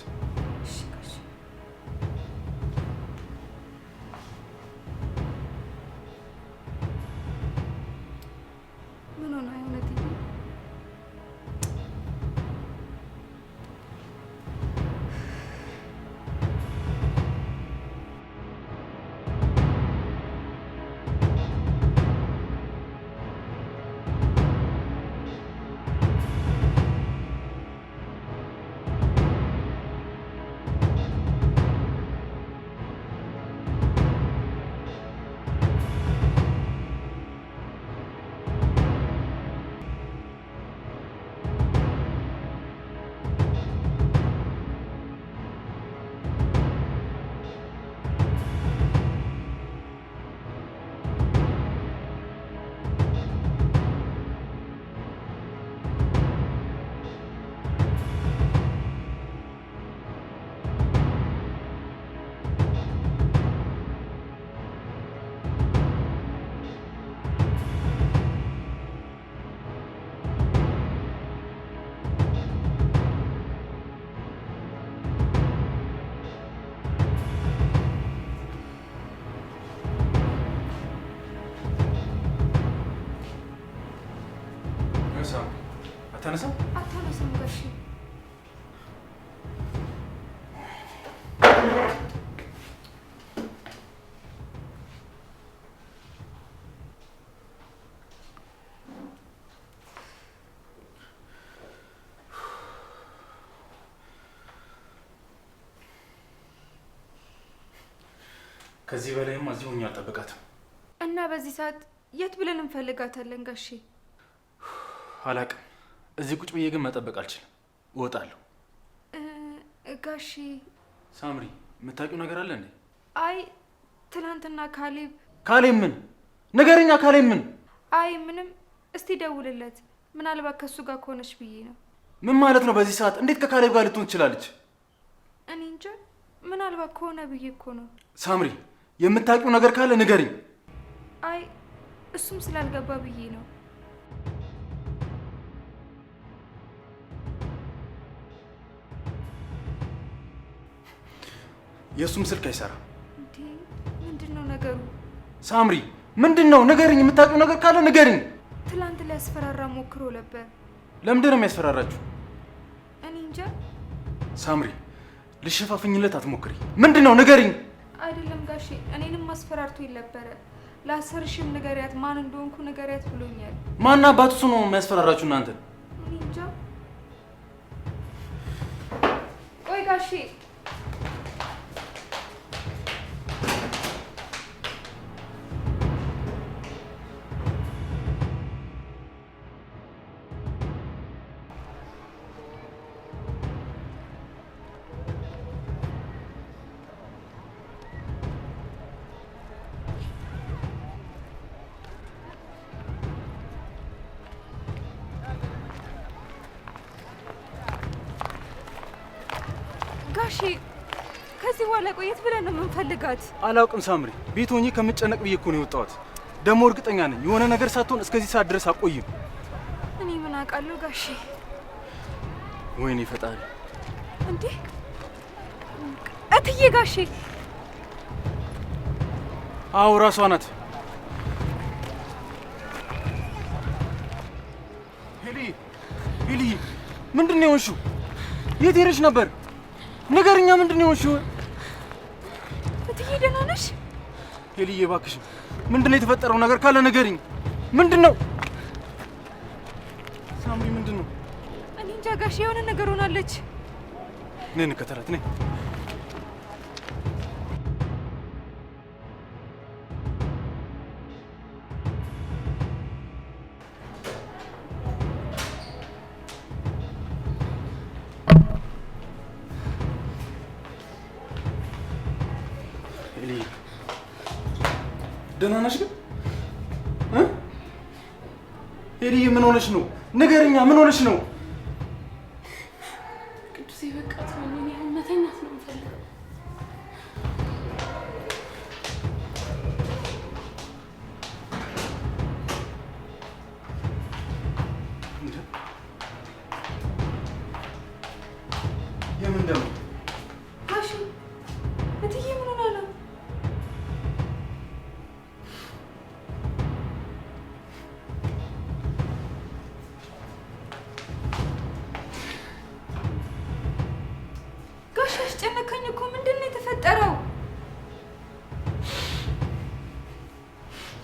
እሺ ጋሼ። ምን ሆነ እውነትዬ? አታነሳም? አታነሳም ጋሼ። ከዚህ በላይም እዚህ ሆኜ አልጠብቃትም። እና በዚህ ሰዓት የት ብለን እንፈልጋታለን ጋሼ? አላቅም። እዚህ ቁጭ ብዬ ግን መጠበቅ አልችልም። እወጣለሁ። ጋሼ ሳምሪ፣ የምታውቂው ነገር አለ እንዴ? አይ ትናንትና ካሌብ ምን ነገርኛ? ካሌብ ምን? አይ ምንም። እስቲ ደውልለት፣ ምናልባት ከሱ ጋር ከሆነች ብዬ ነው። ምን ማለት ነው? በዚህ ሰዓት እንዴት ከካሌብ ጋር ልትሆን ትችላለች? እኔ እንጃ፣ ምናልባት ከሆነ ብዬ እኮ ነው። ሳምሪ፣ የምታውቂው ነገር ካለ ንገሪኝ። አይ እሱም ስላልገባ ብዬ ነው። የእሱም ስልክ አይሰራም። እንዴ ምንድነው ነገሩ? ሳምሪ ምንድነው? ንገሪኝ። የምታውቂው ነገር ካለ ንገሪኝ። ትላንት ሊያስፈራራ ሞክሮ ነበር። ለምንድን ነው የሚያስፈራራችሁ? እኔ እንጃ። ሳምሪ ልሸፋፍኝለት አትሞክሪ። ምንድነው? ንገሪኝ። አይደለም ጋሼ፣ እኔንም አስፈራርቶኝ ነበረ። ለ10 ንገሪያት፣ ማን እንደሆንኩ ንገሪያት ብሎኛል። ማን አባቱ ነው የሚያስፈራራችሁ እናንተ? እኔ እንጃ። ቆይ ጋሼ ጋሼ ከዚህ በኋላ ቆየት ብለን ነው የምንፈልጋት? አላውቅም ሳምሪ፣ ቤት ሆኜ ከምጨነቅ ብዬ እኮ ነው የወጣሁት። ደግሞ እርግጠኛ ነኝ የሆነ ነገር ሳትሆን እስከዚህ ሰዓት ድረስ አቆይም። እኔ ምን አውቃለሁ ጋሼ። ወይኔ ፈጣሪ! እንዴ እትዬ ጋሼ! አዎ ራሷ ናት። ሄሊ ምንድን ነው የሆንሽው? የት ሄደሽ ነበር? ንገርኛ፣ ምንድን ነው የሆንሽው? እትዬ ደህና ነሽ? ሄሊዬ እባክሽ ምንድን ነው የተፈጠረው ነገር ካለ ንገሪኝ። ምንድን ነው ሳምሪ? ምንድን ነው? እኔ እንጃ ጋሼ፣ የሆነ ነገር ሆናለች። ነይ እንከተላት፣ ነይ። ደህና ነሽ ግን? ሄሊዬ ምን ሆነሽ ነው? ንገረኛ፣ ምን ሆነሽ ነው? ቅዱሴ በቃ ተወኝ። እኔ መተኛት ነው የምፈልገው። የምን ደም? ጋሼ እትዬ ምን ሆና ነው? ጋሼ አስጨነቀኝ እኮ። ምንድን ነው የተፈጠረው?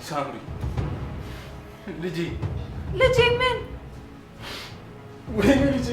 ሳምሪ ልጄ፣ ልጄ ምን? ወይኔ ልጄ!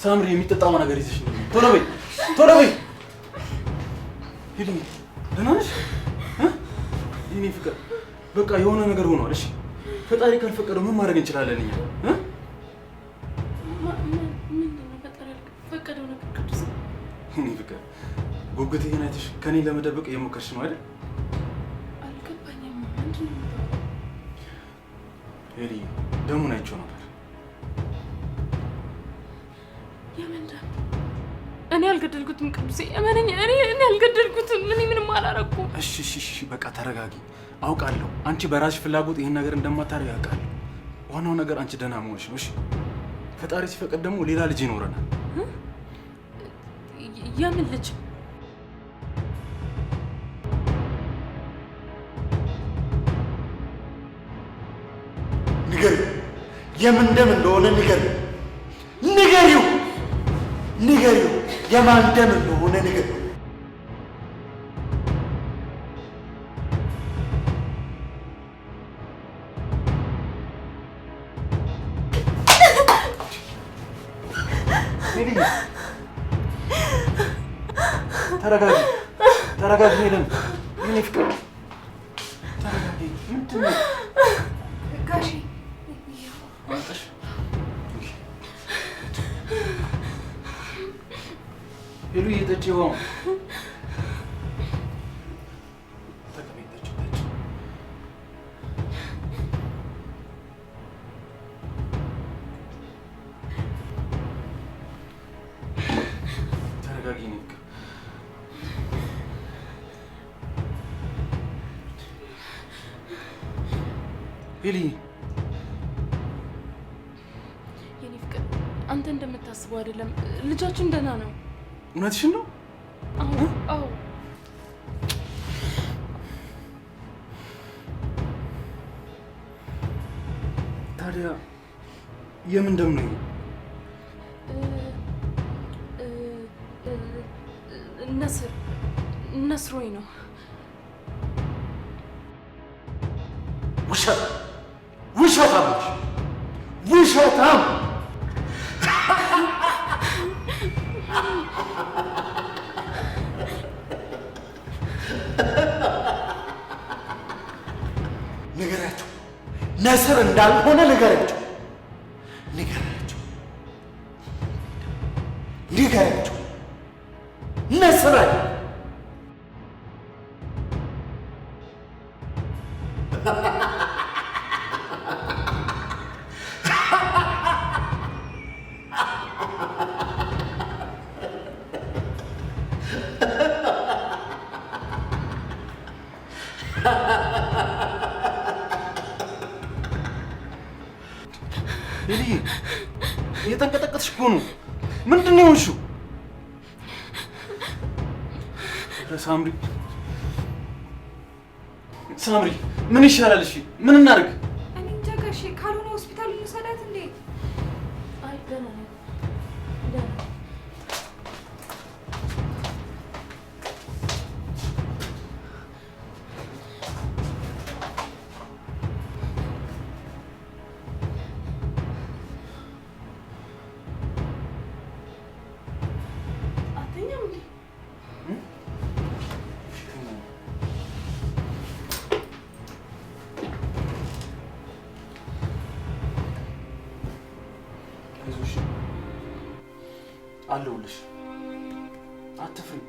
ሳምሪ የሚጠጣው ነገር ይዘሽ ነው። ቶሎ በይ ቶሎ በይ። ሄዱ ደህና ነሽ? የእኔ ፍቅር በቃ የሆነ ነገር ሆኗል። እሺ ፈጣሪ ካልፈቀደው ምን ማድረግ እንችላለን እኛ? ፈቀደው ነገር ቅዱስ። የእኔ ፍቅር ጉጉቴን አይተሽ ከኔ ለመደበቅ እየሞከርሽ ነው አይደል? አልገባኝም። ምንድን ነው? ሄዲ ደሙን አይቼው ነበር። እኔ አልገደልኩትም ቅዱሴ፣ እመነኝ። እኔ አልገደልኩትም። ምንም አላረኩም። እሺ በቃ ተረጋጊ። አውቃለሁ አንቺ በራስሽ ፍላጎት ይሄን ነገር እንደማታረግ አውቃለሁ። ዋናው ነገር አንቺ ደህና መሆንሽ ነው። እሺ ፈጣሪ ሲፈቅድ ደግሞ ሌላ ልጅ ይኖረናል። የምን ልጅ? ንገሪው፣ የምን ደም እንደሆነ ንገሪው፣ ንገሪው፣ የማን ደም እንደሆነ ንገሪው። ተረጋጊ ሄለን፣ ምን ይፍቀር? ተረጋጊ። ምንድን ነው ጋሺ? ሄሉ እየጠጪ ነው። ተረጋጊ ነው። ሄሊ የኔ ፍቅር አንተ እንደምታስበው አይደለም። ልጃችን ደህና ነው። እውነትሽን ነው? አዎ። ታዲያ የምን ደም ነው? ነስሮኝ ነው። ውሸታም! ንገሪያቸው፣ ነስር እንዳልሆነ ንገሪያቸው። ነስር እኮ ነው። ምንድን ነው የሆንሽው? ሳምሪ ሳምሪ፣ ምን ይሻላል? እሺ ምን እናድርግ? እኔ እንጃ ጋሼ፣ ካልሆነ ሆስፒታል እንውሰዳት እንዴ? አይ ደህና ነው ደህና ነው። አትተኛም እንዴ? አይዞሽ አለሁልሽ፣ አትፍሪ።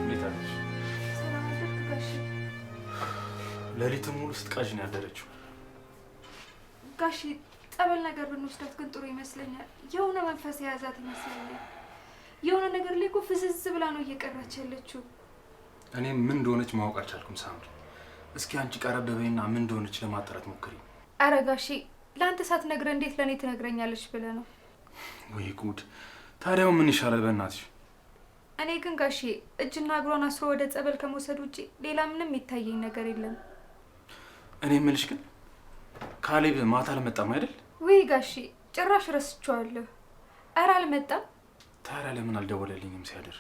እንዴት አለሽ? ሰላም አደርክ ጋሼ? ሌሊቱን ሙሉ ስትቃዥ ነው ያደረችው። ጋሼ ጸበል ነገር ብንወስዳት ግን ጥሩ ይመስለኛል። የሆነ መንፈስ የያዛት ይመስለኛል። የሆነ ነገር ላይ እኮ ፍዝዝ ብላ ነው እየቀራች ያለችው። እኔ ምን እንደሆነች ማወቅ አልቻልኩም ሳምሪ። እስኪ አንቺ ቀረብ በይና ምን እንደሆነች ለማጣራት ሞክሪ። አረ ጋሼ ለአንተ ሳትነግረህ እንዴት ለእኔ ትነግረኛለች ብለህ ነው? ወይ ጉድ! ታዲያው ምን ይሻላል በእናትሽ? እኔ ግን ጋሼ እጅና እግሯን አስሮ ወደ ጸበል ከመውሰድ ውጪ ሌላ ምንም የሚታየኝ ነገር የለም። እኔ የምልሽ ግን ካሌብ ማታ አልመጣም አይደል? ውይ ጋሼ ጭራሽ ረስቼዋለሁ። አረ አልመጣም። ታዲያ ለምን አልደወለልኝም ሲያድር?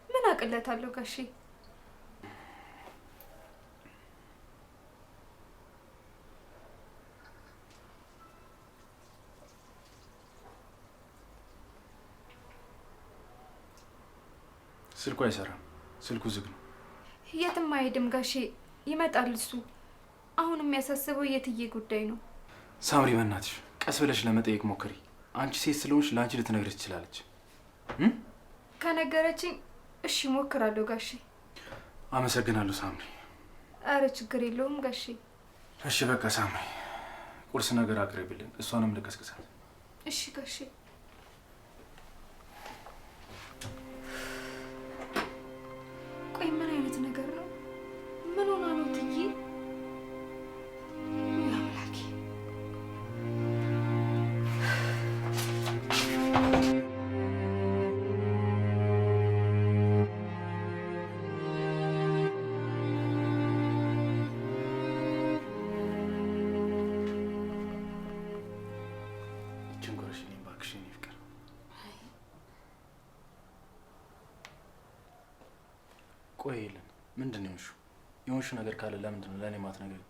ምን አቅለታለሁ ጋሼ? ስልኩ አይሰራም። ስልኩ ዝግ ነው። የትም አይሄድም ጋሼ፣ ይመጣል እሱ። አሁን የሚያሳስበው የትዬ ጉዳይ ነው። ሳምሪ በእናትሽ ቀስ ብለሽ ለመጠየቅ ሞክሪ። አንቺ ሴት ስለሆንሽ ለአንቺ ልትነግርሽ ትችላለች። ከነገረችኝ እሺ ሞክራለሁ ጋሼ። አመሰግናለሁ ሳምሪ። አረ ችግር የለውም ጋሼ። እሺ በቃ ሳምሪ ቁርስ ነገር አቅርቢልን፣ እሷንም ልቀስቅሳት። እሺ ጋሼ። ቆይ ምን አይነት ነገር ነው? ምን ሆና ነው ትዬ? ውይ አምላኬ። ችንጎረሽ እኔ እባክሽ የኔ ፍቅር። ቆይ የለን ምንድን ነው የሆንሽው? የሆንሽው ነገር ካለ ለምንድን ነው ለእኔ ማትነግሪኝ?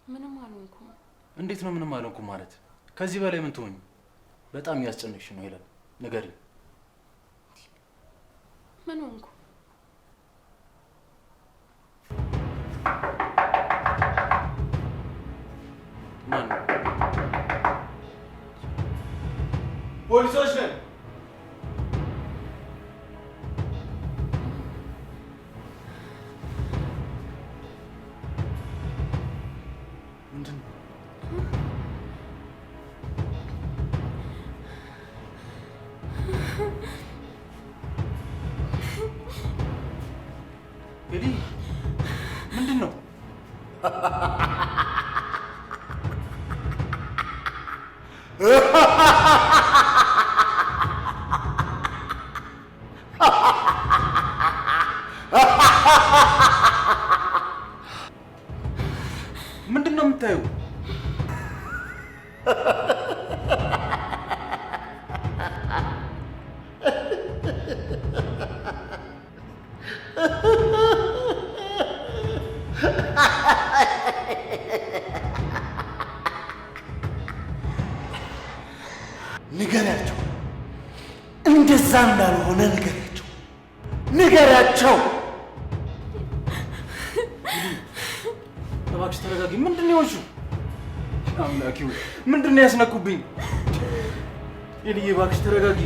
ምንም አልሆንኩም። እንዴት ነው ምንም አልሆንኩም ማለት? ከዚህ በላይ ምን ትሆኝ? በጣም እያስጨነቅሽ ነው ሄለን፣ ንገሪኝ። ምን ሆንኩ? ማን ነው? ፖሊሶች ነን። ምንድን ነው? ኤሊ ምንድን ነው? ምንድን ነው የምታየው? ንገሪያቸው፣ እንደዛ እንዳልሆነ ንገሪያቸው፣ ንገሪያቸው። እባክሽ ተረጋጊ። ምንድን ነው የሆንሽው? አምላኪው ምንድን ነው ያስነኩብኝ? ኤልዬ እባክሽ ተረጋጊ።